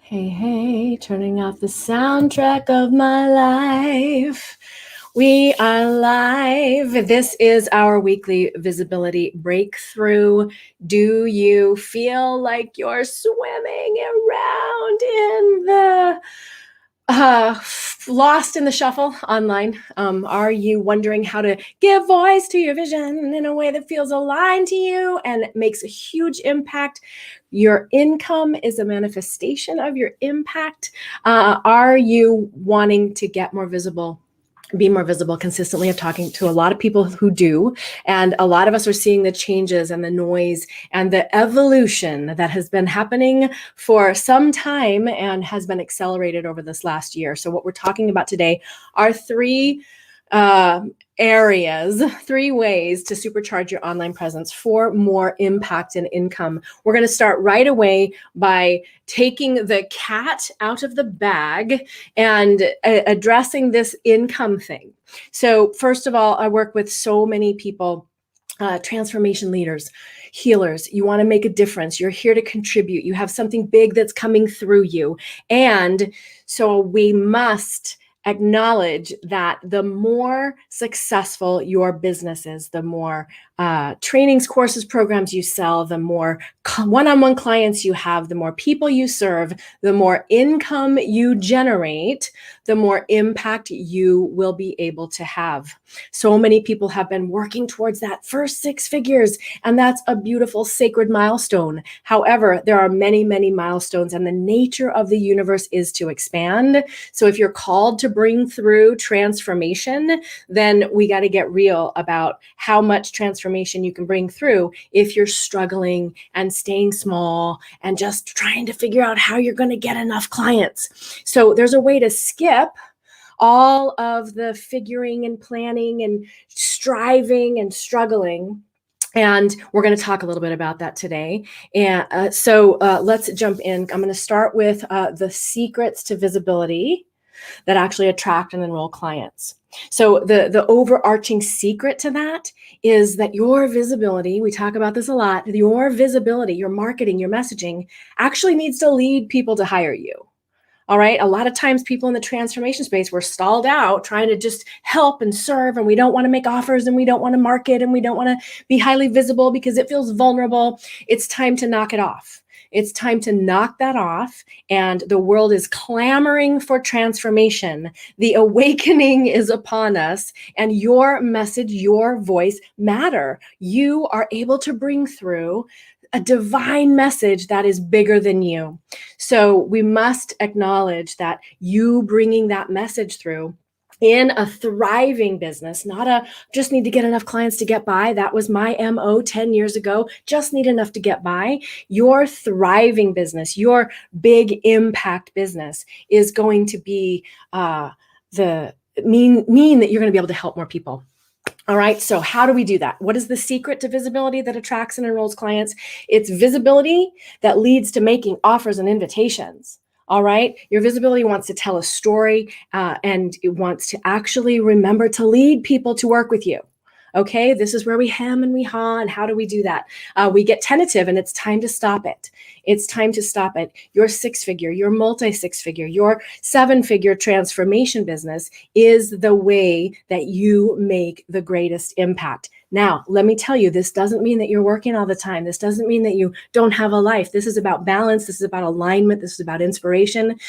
Hey, hey, turning off the soundtrack of my life. We are live. This is our weekly visibility breakthrough. Do you feel like you're swimming around in the lost in the shuffle online? Are you wondering how to give voice to your vision in a way that feels aligned to you and makes a huge impact? Your income is a manifestation of your impact. Are you wanting to get more visible? Be more visible consistently? I'm talking to a lot of people who do, and a lot of us are seeing the changes and the noise and the evolution that has been happening for some time and has been accelerated over this last year. So what we're talking about today are three areas, three ways to supercharge your online presence for more impact and income. We're going to start right away by taking the cat out of the bag and addressing this income thing. So first of all, I work with so many people, transformation leaders, healers. You want to make a difference. You're here to contribute. You have something big that's coming through you. And so we must acknowledge that the more successful your business is, the more trainings, courses, programs you sell, the more one-on-one clients you have, the more people you serve, the more income you generate, the more impact you will be able to have. So many people have been working towards that first 6 figures, and that's a beautiful, sacred milestone. However, there are many, many milestones, and the nature of the universe is to expand. So if you're called to bring through transformation, then we got to get real about how much transformation you can bring through if you're struggling and staying small and just trying to figure out how you're going to get enough clients. So there's a way to skip all of the figuring and planning and striving and struggling. And we're going to talk a little bit about that today. And so let's jump in. I'm going to start with the secrets to visibility that actually attract and enroll clients. So the overarching secret to that is that your visibility, we talk about this a lot, your visibility, your marketing, your messaging actually needs to lead people to hire you. All right. A lot of times people in the transformation space, we're stalled out trying to just help and serve, and we don't want to make offers, and we don't want to market, and we don't want to be highly visible because it feels vulnerable. It's time to knock it off. It's time to knock that off, and the world is clamoring for transformation. The awakening is upon us, and your message, your voice matter. You are able to bring through a divine message that is bigger than you. So we must acknowledge that you bringing that message through in a thriving business, not a just need to get enough clients to get by. That was my MO 10 years ago. Just need enough to get by. Your thriving business, your big impact business is going to be mean that you're going to be able to help more people. All right. So how do we do that? What is the secret to visibility that attracts and enrolls clients? It's visibility that leads to making offers and invitations. All right. Your visibility wants to tell a story, and it wants to actually remember to lead people to work with you. Okay, this is where we hem and we haw. And how do we do that? We get tentative, and it's time to stop it. It's time to stop it. Your 6-figure, your multi-6-figure, your 7-figure transformation business is the way that you make the greatest impact. Now, let me tell you, this doesn't mean that you're working all the time. This doesn't mean that you don't have a life. This is about balance. This is about alignment. This is about inspiration.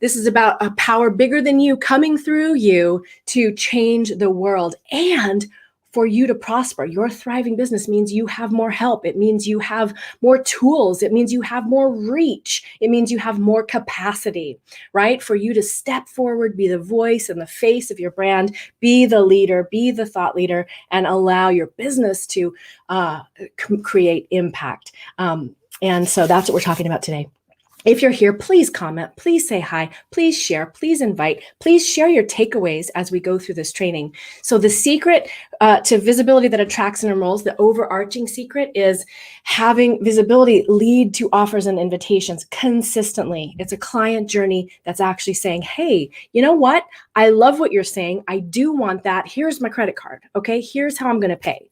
This is about a power bigger than you coming through you to change the world. And for you to prosper, your thriving business means you have more help. It means you have more tools. It means you have more reach. It means you have more capacity, right? For you to step forward, be the voice and the face of your brand, be the leader, be the thought leader, and allow your business to create impact. And so that's what we're talking about today. If you're here, please comment, please say hi, please share, please invite, please share your takeaways as we go through this training. So the secret to visibility that attracts and enrolls, the overarching secret is having visibility lead to offers and invitations consistently. It's a client journey that's actually saying, hey, you know what? I love what you're saying. I do want that. Here's my credit card. Okay, here's how I'm going to pay.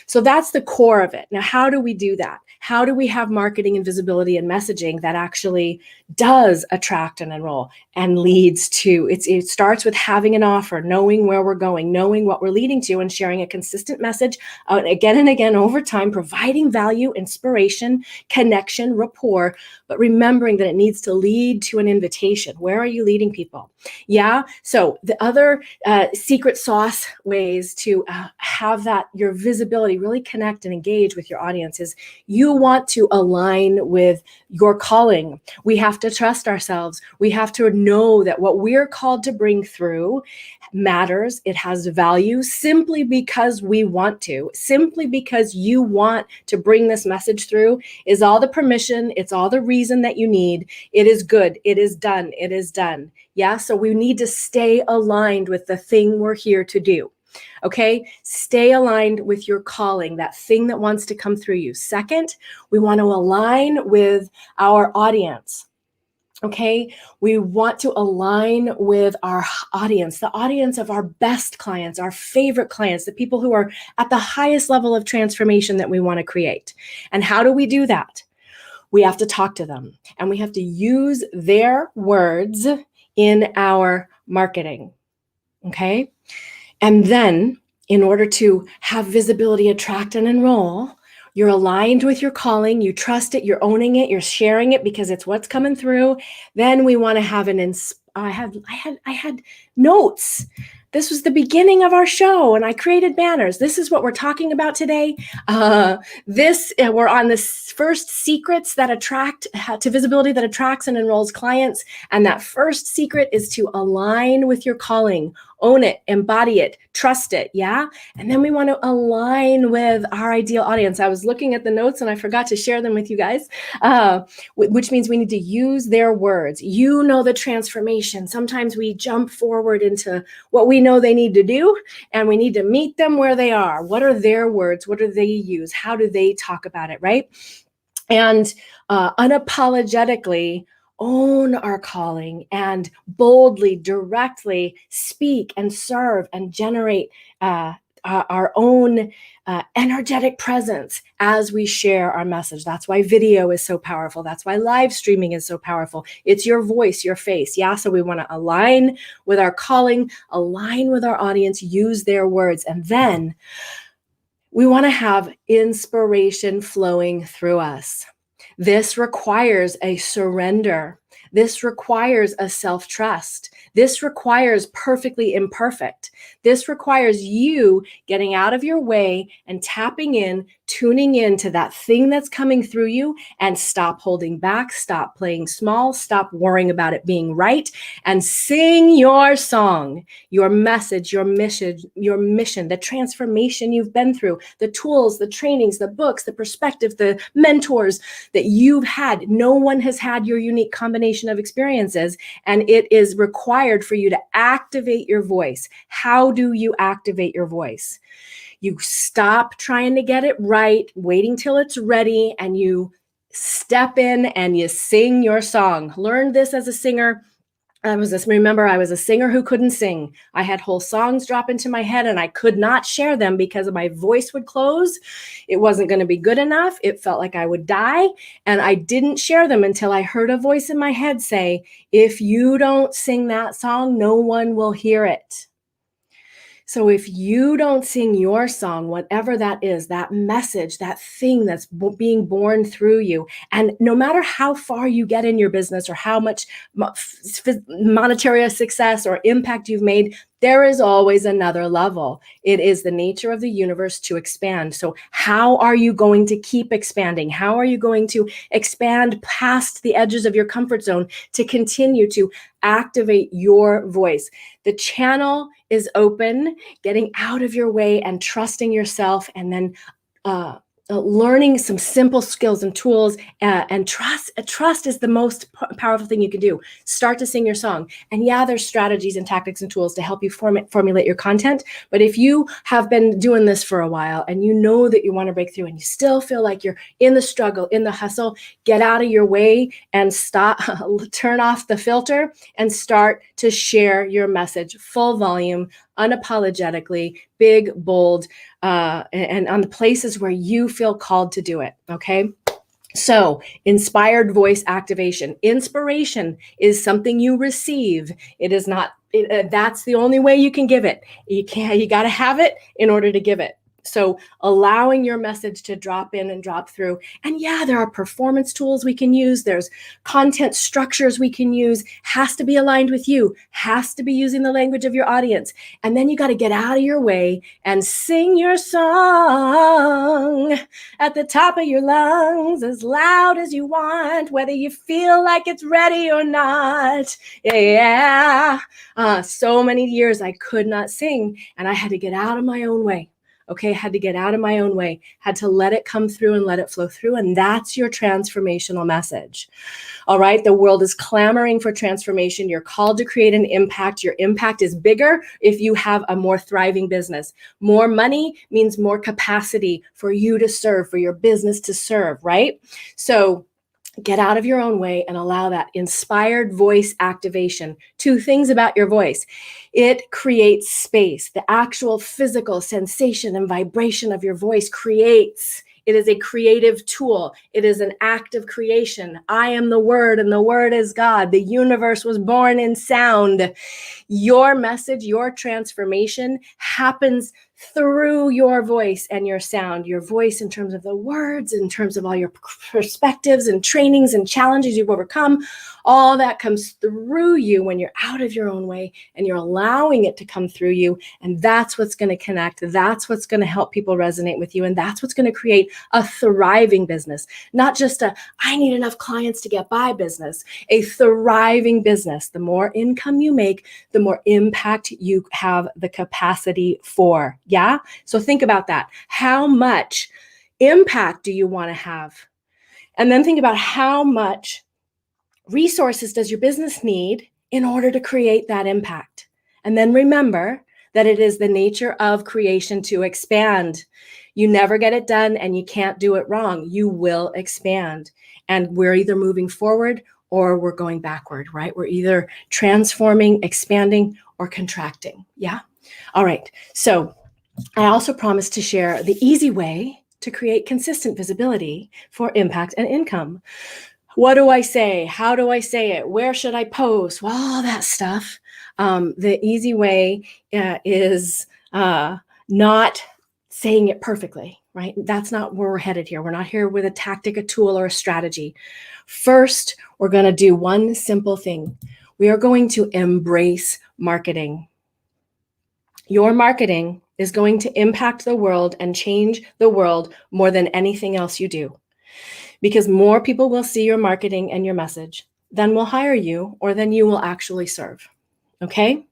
So that's the core of it. Now, how do we do that? How do we have marketing and visibility and messaging that actually actually does attract and enroll and leads to, it starts with having an offer, knowing where we're going, knowing what we're leading to, and sharing a consistent message again and again over time, providing value, inspiration, connection, rapport, but remembering that it needs to lead to an invitation. Where are you leading people? Yeah. So the other secret sauce ways to have that, your visibility, really connect and engage with your audience is you want to align with your calling. We have to trust ourselves. We have to know that what we're called to bring through matters. It has value simply because we want to, simply because you want to bring this message through is all the permission. It's all the reason that you need. It is good. It is done. It is done. Yeah. So we need to stay aligned with the thing we're here to do. Okay. Stay aligned with your calling, that thing that wants to come through you. Second, we want to align with our audience. Okay. We want to align with our audience, the audience of our best clients, our favorite clients, the people who are at the highest level of transformation that we want to create. And how do we do that? We have to talk to them and we have to use their words in our marketing. Okay. And then in order to have visibility, attract, and enroll, you're aligned with your calling, you trust it, you're owning it, you're sharing it because it's what's coming through. Then we want to have I had notes. This was the beginning of our show and I created banners. This is what we're talking about today. We're on this first secrets that attract to visibility that attracts and enrolls clients. And that first secret is to align with your calling, own it, embody it, trust it. Yeah. And then we want to align with our ideal audience. I was looking at the notes and I forgot to share them with you guys, which means we need to use their words. You know, the transformation. Sometimes we jump forward into what we know they need to do, and we need to meet them where they are. What are their words? What do they use? How do they talk about it, right? And unapologetically own our calling and boldly, directly speak and serve and generate our own energetic presence as we share our message. That's why video is so powerful. That's why live streaming is so powerful. It's your voice, your face. Yeah. So we want to align with our calling, align with our audience, use their words. And then we want to have inspiration flowing through us. This requires a surrender. This requires a self-trust. This requires perfectly imperfect. This requires you getting out of your way and tapping in, tuning in to that thing that's coming through you, and stop holding back, stop playing small, stop worrying about it being right, and sing your song, your message, your mission, the transformation you've been through, the tools, the trainings, the books, the perspective, the mentors that you've had. No one has had your unique combination of experiences, and it is required for you to activate your voice. How do you activate your voice? You stop trying to get it right, waiting till it's ready, and you step in and you sing your song. Learned this as a singer. I was a singer who couldn't sing. I had whole songs drop into my head and I could not share them because my voice would close. It wasn't going to be good enough. It felt like I would die. And I didn't share them until I heard a voice in my head say, if you don't sing that song, no one will hear it. So if you don't sing your song, whatever that is, that message, that thing that's being born through you, and no matter how far you get in your business or how much monetary success or impact you've made, there is always another level. It is the nature of the universe to expand. So how are you going to keep expanding? How are you going to expand past the edges of your comfort zone to continue to activate your voice? The channel is open. Getting out of your way and trusting yourself, and then learning some simple skills and tools, and trust is the most powerful thing you can do. Start to sing your song. And yeah, there's strategies and tactics and tools to help you formulate your content. But if you have been doing this for a while and you know that you want to break through and you still feel like you're in the struggle, in the hustle, get out of your way and stop, turn off the filter and start to share your message full volume, unapologetically, big, bold, and on the places where you feel called to do it. Okay. So, inspired voice activation. Inspiration is something you receive. It is not, that's the only way you can give it. You got to have it in order to give it. So allowing your message to drop in and drop through. And yeah, there are performance tools we can use. There's content structures we can use. Has to be aligned with you. Has to be using the language of your audience. And then you got to get out of your way and sing your song at the top of your lungs, as loud as you want, whether you feel like it's ready or not. Yeah. So many years I could not sing, and I had to get out of my own way. Okay, had to get out of my own way, had to let it come through and let it flow through. And that's your transformational message. All right, the world is clamoring for transformation. You're called to create an impact. Your impact is bigger if you have a more thriving business. More money means more capacity for you to serve, for your business to serve, right? So get out of your own way and allow that inspired voice activation. 2 things about your voice. It creates space. The actual physical sensation and vibration of your voice creates. It is a creative tool. It is an act of creation. I am the Word, and the Word is God. The universe was born in sound. Your message, your transformation happens through your voice and your sound. Your voice in terms of the words, in terms of all your perspectives and trainings and challenges you've overcome. All that comes through you when you're out of your own way and you're allowing it to come through you. And that's what's going to connect. That's what's going to help people resonate with you. And that's what's going to create a thriving business, not just a, I need enough clients to get by business, a thriving business. The more income you make, the more impact you have the capacity for. Yeah. So think about that. How much impact do you want to have? And then think about how much resources does your business need in order to create that impact? And then remember that it is the nature of creation to expand. You never get it done and you can't do it wrong. You will expand. And we're either moving forward or we're going backward, right? We're either transforming, expanding, or contracting. Yeah. All right. So I also promised to share the easy way to create consistent visibility for impact and income. What do I say? How do I say it? Where should I post? Well, all that stuff. The easy way is not saying it perfectly, right? That's not where we're headed here. We're not here with a tactic, a tool, or a strategy. First, we're going to do one simple thing. We are going to embrace marketing. Your marketing is going to impact the world and change the world more than anything else you do. Because more people will see your marketing and your message, then will hire you, or then you will actually serve. Okay?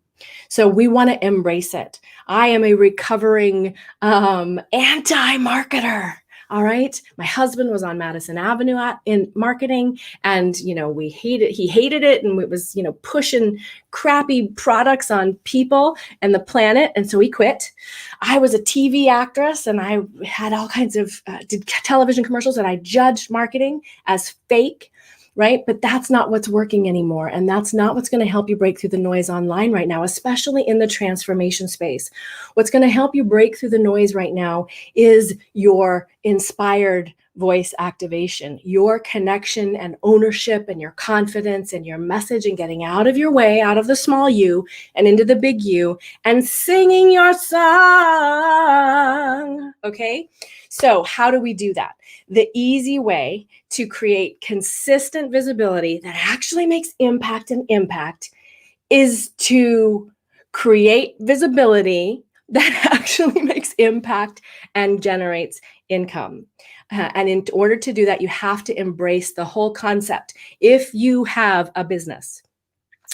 So we want to embrace it. I am a recovering anti-marketer. All right. My husband was on Madison Avenue in marketing, and he hated it, and it was pushing crappy products on people and the planet, and so he quit. I was a TV actress, and I had all kinds of did television commercials, and I judged marketing as fake. Right? But that's not what's working anymore. And that's not what's going to help you break through the noise online right now, especially in the transformation space. What's going to help you break through the noise right now is your inspired voice activation, your connection and ownership and your confidence and your message, and getting out of your way, out of the small you and into the big you, and singing your song. Okay? So how do we do that? The easy way to create consistent visibility that actually makes impact is to create visibility that actually makes impact and generates income. And in order to do that, you have to embrace the whole concept. If you have a business,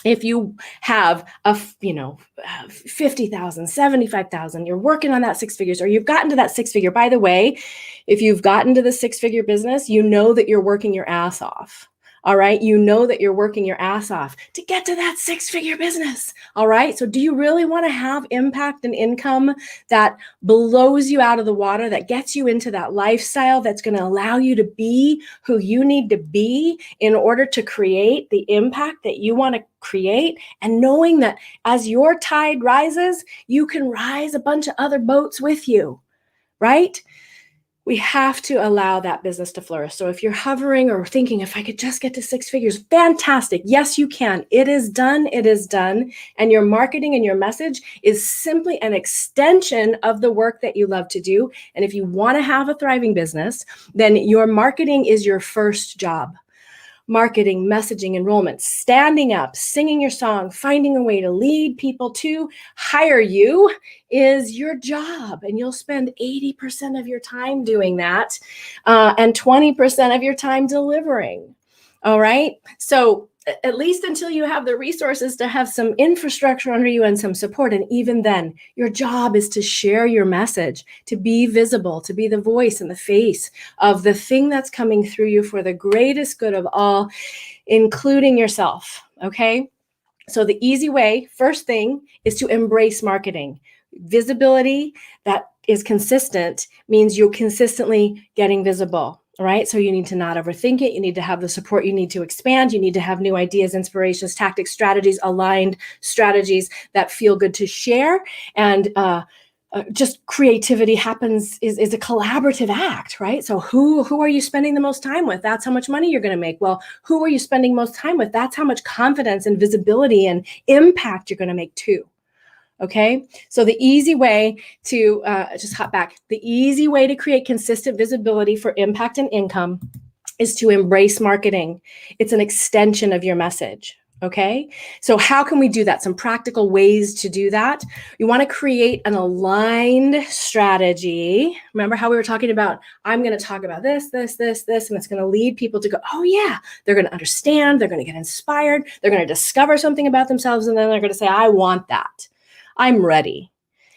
if you have a 50,000, 75,000, you're working on that 6 figures, or you've gotten to that 6 figure. By the way, if you've gotten to the 6 figure business, you know that you're working your ass off. All right. You know that you're working your ass off to get to that 6 figure business. All right. So do you really want to have impact and income that blows you out of the water, that gets you into that lifestyle that's going to allow you to be who you need to be in order to create the impact that you want to create? And knowing that as your tide rises, you can rise a bunch of other boats with you, right? we have to allow that business to flourish. So if you're hovering or thinking, if I could just get to 6 figures, fantastic. Yes, you can. It is done. It is done. And your marketing and your message is simply an extension of the work that you love to do. And if you want to have a thriving business, then your marketing is your first job. Marketing, messaging, enrollment, standing up, singing your song, finding a way to lead people to hire you is your job. And you'll spend 80% of your time doing that and 20% of your time delivering. All right. So at least until you have the resources to have some infrastructure under you and some support. And even then, your job is to share your message, to be visible, to be the voice and the face of the thing that's coming through you for the greatest good of all, including yourself. Okay. So the easy way, first thing, is to embrace marketing. Visibility that is consistent means you're consistently getting visible. All right. So you need to not overthink it. You need to have the support. You need to expand. You need to have new ideas, inspirations, tactics, strategies, aligned strategies that feel good to share. And just creativity happens is a collaborative act, right? So who are you spending the most time with? That's how much money you're going to make. Well, who are you spending most time with? That's how much confidence and visibility and impact you're going to make too. Okay, so the easy way to just hop back, the easy way to create consistent visibility for impact and income is to embrace marketing. It's an extension of your message. Okay, so how can we do that? Some practical ways to do that. You want to create an aligned strategy. Remember how we were talking about, I'm going to talk about this, and it's going to lead people to go, oh yeah, they're going to understand, they're going to get inspired, they're going to discover something about themselves, and then they're going to say, I want that. I'm ready.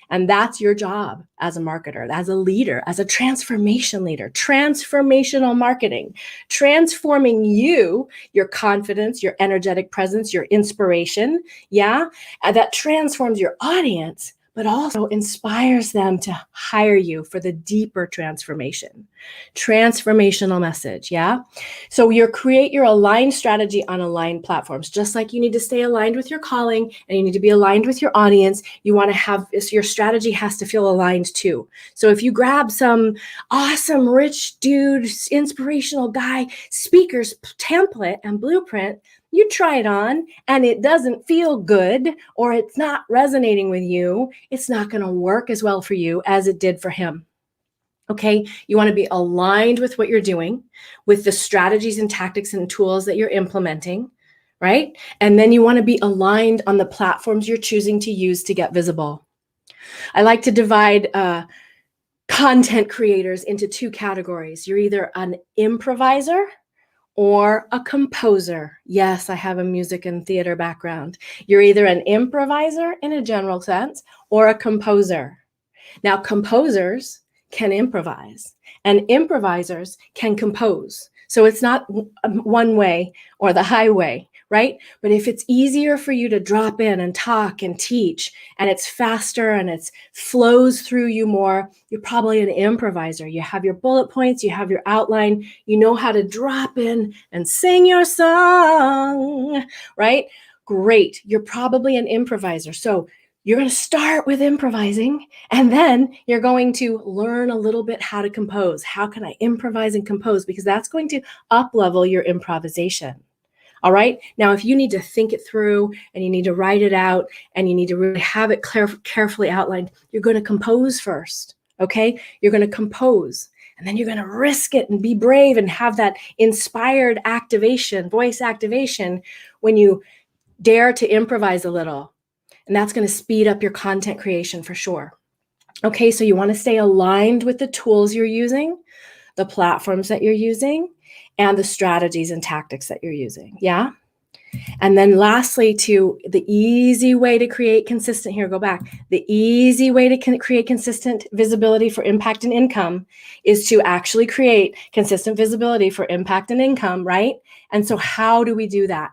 And that's your job as a marketer, as a leader, as a transformation leader, transformational marketing, transforming you, your confidence, your energetic presence, your inspiration. Yeah. And that transforms your audience, but also inspires them to hire you for the deeper transformation. Transformational message. Yeah. So you create your aligned strategy on aligned platforms, just like you need to stay aligned with your calling and you need to be aligned with your audience. You want to have your strategy has to feel aligned too. So if you grab some awesome rich dude, inspirational guy, speaker's template and blueprint, you try it on and it doesn't feel good or it's not resonating with you, it's not going to work as well for you as it did for him. Okay, you want to be aligned with what you're doing, with the strategies and tactics and tools that you're implementing, right? And then you want to be aligned on the platforms you're choosing to use to get visible. I like to divide content creators into two categories. You're either an improviser or a composer. Yes, I have a music and theater background. You're either an improviser in a general sense or a composer. Now, composers can improvise and improvisers can compose. So it's not one way or the highway, right? But if it's easier for you to drop in and talk and teach and it's faster and it flows through you more, you're probably an improviser. You have your bullet points, you have your outline, you know how to drop in and sing your song, right? Great. You're probably an improviser. So you're going to start with improvising, and then you're going to learn a little bit how to compose. How can I improvise and compose? Because that's going to up-level your improvisation. All right. Now, if you need to think it through and you need to write it out and you need to really have it carefully outlined, you're going to compose first. Okay. You're going to compose. And then you're going to risk it and be brave and have that inspired activation, voice activation, when you dare to improvise a little. And that's going to speed up your content creation for sure. Okay, so you want to stay aligned with the tools you're using, the platforms that you're using, and the strategies and tactics that you're using. Yeah. And then lastly, the easy way to create consistent, here, go back. The easy way to create consistent visibility for impact and income is to actually create consistent visibility for impact and income, right? And so how do we do that?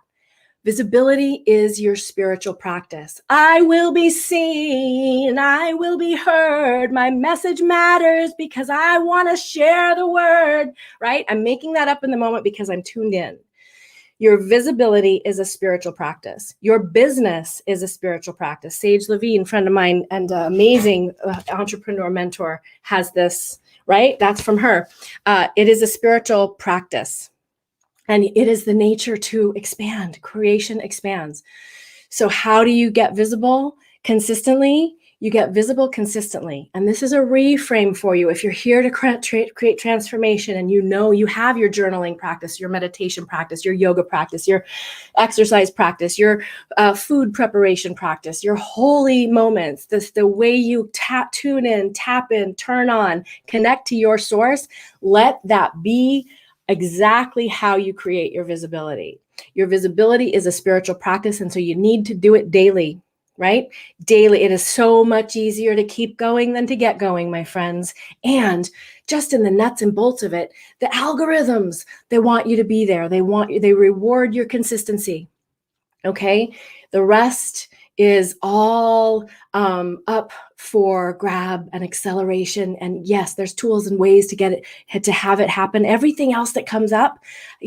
Visibility is your spiritual practice. I will be seen. I will be heard. My message matters because I want to share the word, right? I'm making that up in the moment because I'm tuned in. Your visibility is a spiritual practice. Your business is a spiritual practice. Sage Levine, friend of mine and amazing entrepreneur mentor, has this right? That's from her. It is a spiritual practice, and it is the nature to expand. Creation expands. So how do you get visible consistently? You get visible consistently. And this is a reframe for you. If you're here to create transformation, and you know you have your journaling practice, your meditation practice, your yoga practice, your exercise practice, your food preparation practice, your holy moments, the way you tune in, tap in, turn on, connect to your source, let that be exactly how you create your visibility. Your visibility is a spiritual practice, and so you need to do it daily, right? Daily. It is so much easier to keep going than to get going, my friends. And just in the nuts and bolts of it, the algorithms, they want you to be there. They reward your consistency. Okay? The rest is all up for grab and acceleration. And yes, there's tools and ways to get it, to have it happen. Everything else that comes up,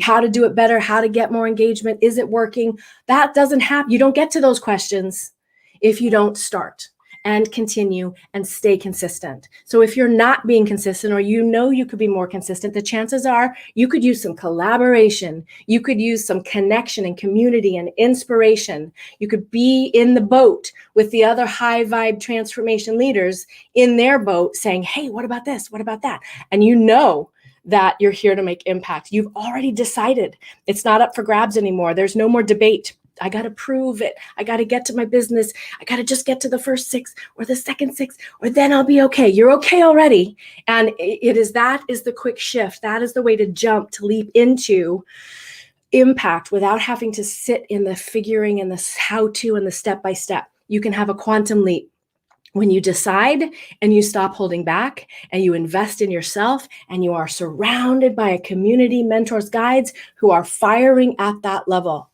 how to do it better, how to get more engagement, is it working? That doesn't happen. You don't get to those questions if you don't start and continue and stay consistent. So if you're not being consistent, or you know you could be more consistent, the chances are you could use some collaboration. You could use some connection and community and inspiration. You could be in the boat with the other high vibe transformation leaders in their boat saying, hey, what about this? What about that? And you know that you're here to make impact. You've already decided. It's not up for grabs anymore. There's no more debate. I got to prove it. I got to get to my business. I got to just get to the first 6 or the second 6, or then I'll be okay. You're okay already. And that is the quick shift. That is the way to jump, to leap into impact without having to sit in the figuring and the how-to and the step-by-step. You can have a quantum leap when you decide and you stop holding back and you invest in yourself, and you are surrounded by a community, mentors, guides who are firing at that level.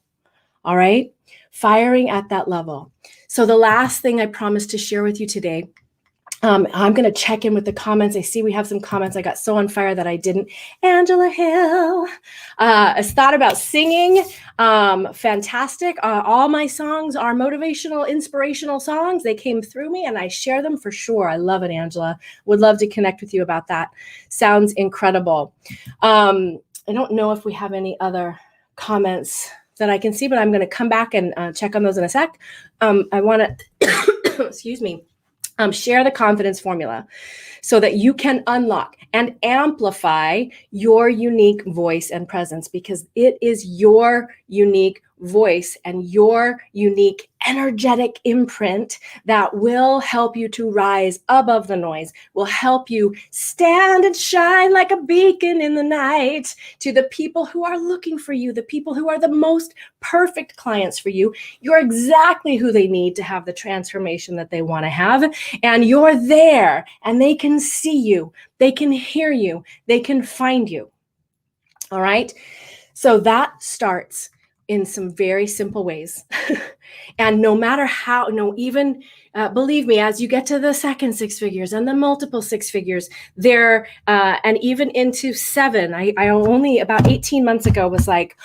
All right, firing at that level. So the last thing I promised to share with you today, I'm going to check in with the comments. I see we have some comments. I got so on fire that I didn't. Angela Hill has thought about singing. Fantastic. All my songs are motivational, inspirational songs. They came through me and I share them for sure. I love it, Angela. Would love to connect with you about that. Sounds incredible. I don't know if we have any other comments that I can see, but I'm going to come back and check on those in a sec. I want to, excuse me, share the confidence formula so that you can unlock and amplify your unique voice and presence, because it is your unique voice and your unique energetic imprint that will help you to rise above the noise, will help you stand and shine like a beacon in the night to the people who are looking for you, the people who are the most perfect clients for you. You're exactly who they need to have the transformation that they want to have. And you're there, and they can see you, they can hear you, they can find you. All right. So that starts in some very simple ways. And no matter how, believe me, as you get to the second 6 figures and the multiple 6 figures there, and even into 7, I only about 18 months ago was like,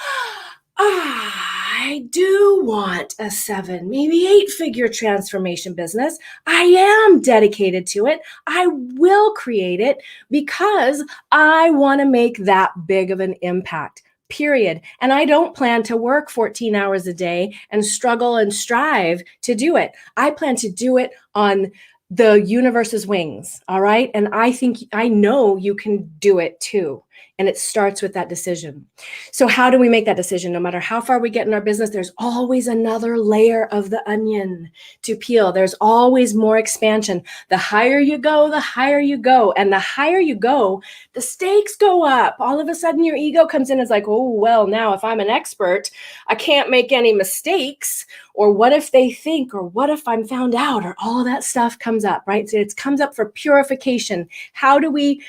I do want a 7, maybe 8-figure transformation business. I am dedicated to it. I will create it because I want to make that big of an impact. Period. And I don't plan to work 14 hours a day and struggle and strive to do it. I plan to do it on the universe's wings. All right. And I know you can do it too. And it starts with that decision. So how do we make that decision? No matter how far we get in our business, there's always another layer of the onion to peel. There's always more expansion. The higher you go, the higher you go. And the higher you go, the stakes go up. All of a sudden your ego comes in and is like, oh, well, now if I'm an expert, I can't make any mistakes. Or what if they think, or what if I'm found out, or all that stuff comes up, right? So it comes up for purification. How do we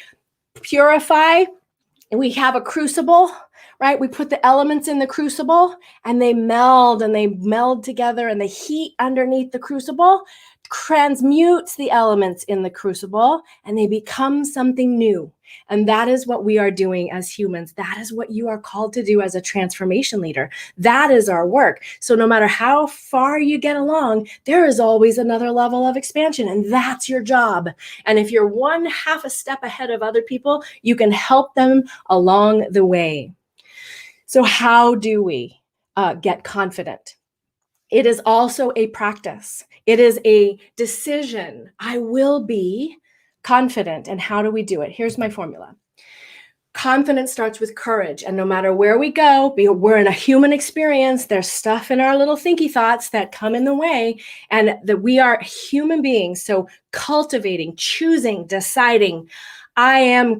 purify? We have a crucible, right? We put the elements in the crucible and they meld together, and the heat underneath the crucible transmutes the elements in the crucible and they become something new. And that is what we are doing as humans. That is what you are called to do as a transformation leader. That is our work. So no matter how far you get along, there is always another level of expansion, and that's your job. And if you're one half a step ahead of other people, you can help them along the way. So how do we get confident? It is also a practice. It is a decision. I will be confident. And how do we do it? Here's my formula. Confidence starts with courage. And no matter where we go, we're in a human experience. There's stuff in our little thinky thoughts that come in the way, and that we are human beings. So cultivating, choosing, deciding, I am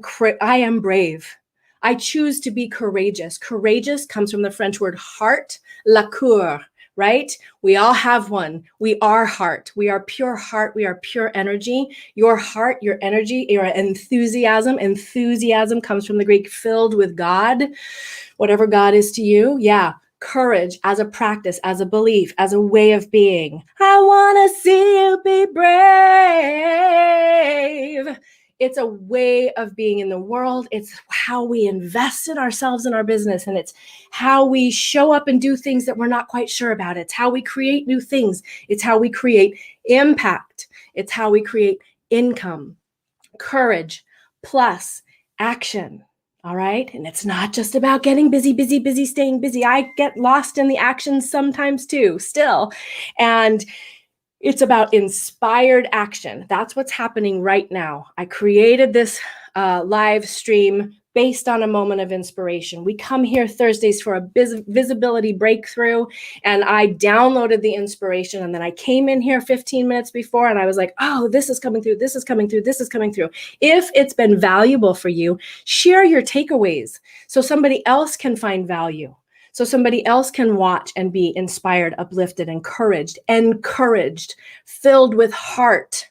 brave. I choose to be courageous. Courageous comes from the French word heart, la coeur, right? We all have one. We are heart. We are pure heart. We are pure energy. Your heart, your energy, your enthusiasm. Enthusiasm comes from the Greek filled with God, whatever God is to you. Yeah. Courage as a practice, as a belief, as a way of being. I want to see you be brave. It's a way of being in the world. It's how we invest in ourselves and our business. And it's how we show up and do things that we're not quite sure about. It's how we create new things. It's how we create impact. It's how we create income. Courage plus action. All right. And it's not just about getting busy, staying busy. I get lost in the action sometimes too, still. And it's about inspired action. That's what's happening right now. I created this live stream based on a moment of inspiration. We come here Thursdays for a visibility breakthrough, and I downloaded the inspiration, and then I came in here 15 minutes before, and I was like, oh, this is coming through, this is coming through, this is coming through. If it's been valuable for you, share your takeaways so somebody else can find value. So somebody else can watch and be inspired, uplifted, encouraged, filled with heart.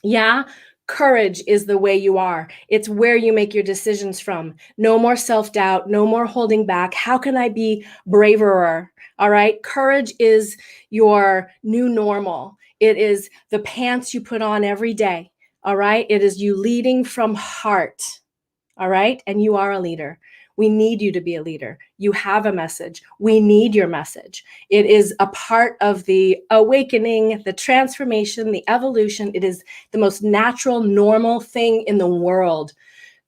Yeah, courage is the way you are. It's where you make your decisions from. No more self-doubt, no more holding back. How can I be braver? All right. Courage is your new normal. It is the pants you put on every day. All right. It is you leading from heart. All right. And you are a leader. We need you to be a leader. You have a message. We need your message. It is a part of the awakening, the transformation, the evolution. It is the most natural, normal thing in the world.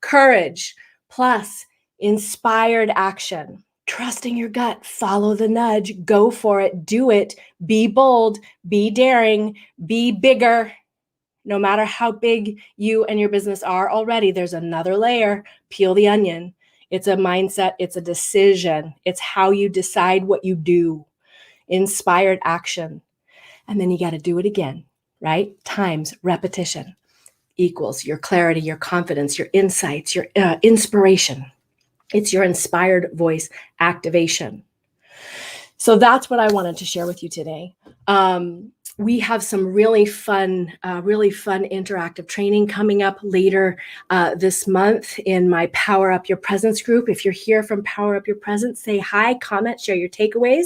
Courage plus inspired action. Trusting your gut, follow the nudge, go for it, do it, be bold, be daring, be bigger. No matter how big you and your business are already, there's another layer. Peel the onion. It's a mindset. It's a decision. It's how you decide what you do. Inspired action. And then you got to do it again, right? Times repetition equals your clarity, your confidence, your insights, your inspiration. It's your inspired voice activation. So that's what I wanted to share with you today. We have some really fun interactive training coming up later this month in my Power Up Your Presence group. If you're here from Power Up Your Presence, say hi, comment, share your takeaways.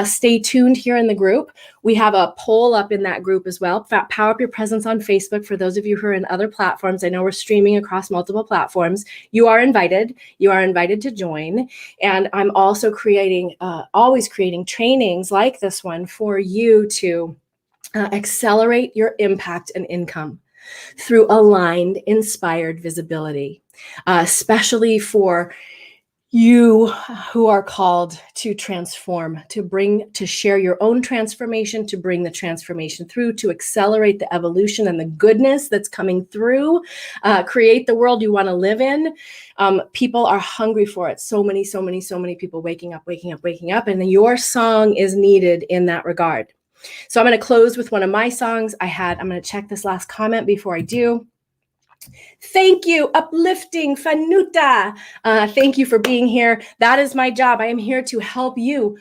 Stay tuned here in the group. We have a poll up in that group as well. Power Up Your Presence on Facebook. For those of you who are in other platforms, I know we're streaming across multiple platforms. You are invited. You are invited to join. And I'm also always creating trainings like this one for you to accelerate your impact and income through aligned, inspired visibility, especially for you who are called to transform, to share your own transformation, to bring the transformation through, to accelerate the evolution and the goodness that's coming through, create the world you want to live in. People are hungry for it. So many people waking up, and your song is needed in that regard. So I'm going to close with one of my songs. I'm going to check this last comment before I do. Thank you, uplifting Fanuta. Thank you for being here. That is my job. I am here to help you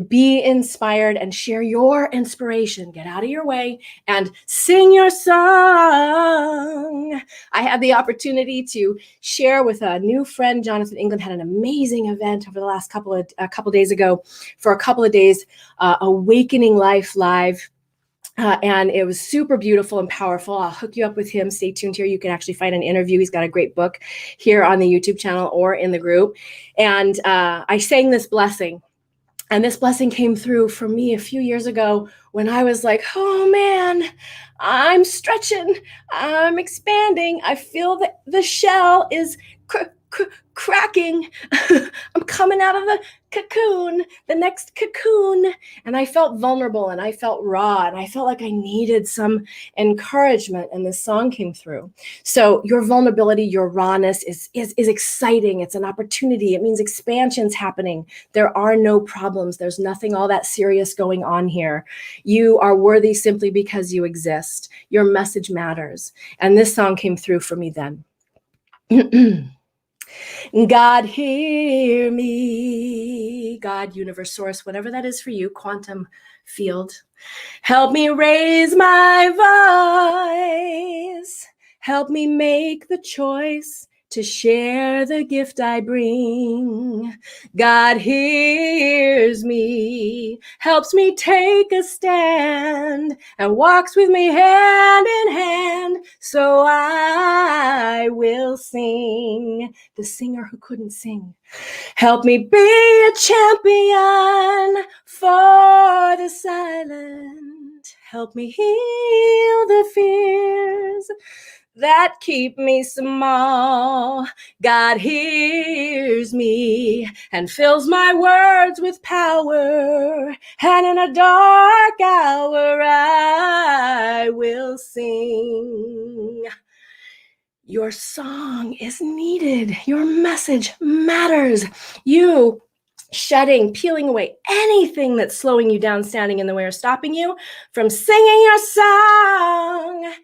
be inspired and share your inspiration. Get out of your way and sing your song. I had the opportunity to share with a new friend. Jonathan England had an amazing event over the last couple days ago for a couple of days, Awakening Life Live. And it was super beautiful and powerful. I'll hook you up with him. Stay tuned here. You can actually find an interview. He's got a great book here on the YouTube channel or in the group. And I sang this blessing. And this blessing came through for me a few years ago when I was like, oh man, I'm stretching, I'm expanding. I feel that the shell is cracking. I'm coming out of the cocoon, the next cocoon. And I felt vulnerable and I felt raw and I felt like I needed some encouragement. And this song came through. So your vulnerability, your rawness is exciting. It's an opportunity. It means expansion's happening. There are no problems. There's nothing all that serious going on here. You are worthy simply because you exist. Your message matters. And this song came through for me then. God, hear me. God, universe, source, whatever that is for you, quantum field. Help me raise my voice. Help me make the choice to share the gift I bring. God hears me, helps me take a stand, and walks with me hand in hand, so I will sing. The singer who couldn't sing. Help me be a champion for the silent. Help me heal the fears that keep me small. God hears me and fills my words with power. And in a dark hour, I will sing. Your song is needed. Your message matters. You peeling away anything that's slowing you down, standing in the way, or stopping you from singing your song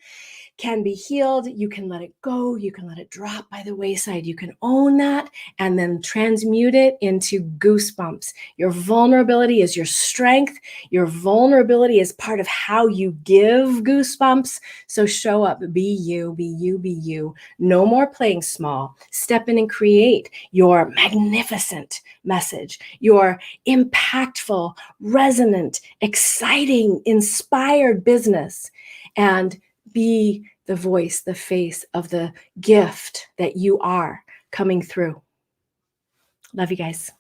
can be healed. You can let it go. You can let it drop by the wayside. You can own that and then transmute it into goosebumps. Your vulnerability is your strength. Your vulnerability is part of how you give goosebumps. So show up, be you, be you, be you. No more playing small. Step in and create your magnificent message, your impactful, resonant, exciting, inspired business, and be the voice, the face of the gift that you are coming through. Love you guys.